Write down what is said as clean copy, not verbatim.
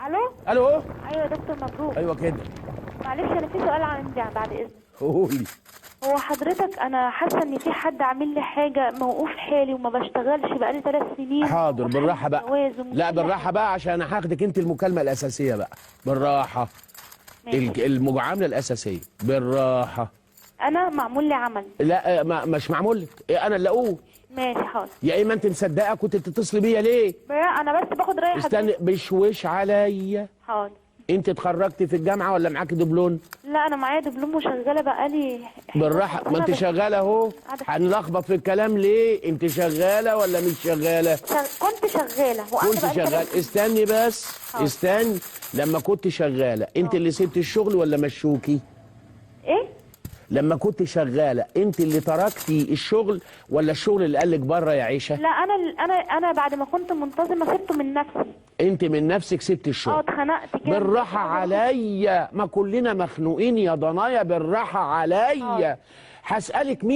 الو. الو. ايوه يا دكتور مبروك. ايوه كده. معلش انا في سؤال عندي بعد اذنك. قولي. هو حضرتك انا حاسه ان في حد عامل لي حاجه موقوف حالي وما بشتغلش بقالي 3 سنين. حاضر بالراحه بقى. لا بالراحه بقى عشان هاخدك انت المكالمه الاساسيه بقى بالراحه. المعامله الاساسيه بالراحه. انا معمول لي عمل. لا مش معمول لك إيه، انا اللي اقول. ماشي حاضر. يا اما انت مصدقه كنت تتصلي بيا ليه؟ انا بس باخد راي حضرتك. استني بشوش عليا. حاضر. انت اتخرجتي في الجامعه ولا معاكي دبلون؟ لا انا معايا دبلوم وشغاله بقالي. بالراحه ما انت شغاله اهو. هنلخبط في الكلام ليه؟ انت شغاله ولا مش شغاله؟ كنت شغاله. كنت شغاله. استني بس. استني. لما كنت شغاله انت اللي سبت الشغل ولا مشوكي؟ ايه؟ لما كنت شغاله انت اللي تركتي الشغل ولا الشغل اللي قالك بره يا عيشه؟ لا انا بعد ما كنت منتظمه سبته من نفسي. انت من نفسك سبت الشغل؟ اتخنقت كده. بالراحه عليا، ما كلنا مخنوقين يا ضنايا، بالراحه عليا. هسألك مين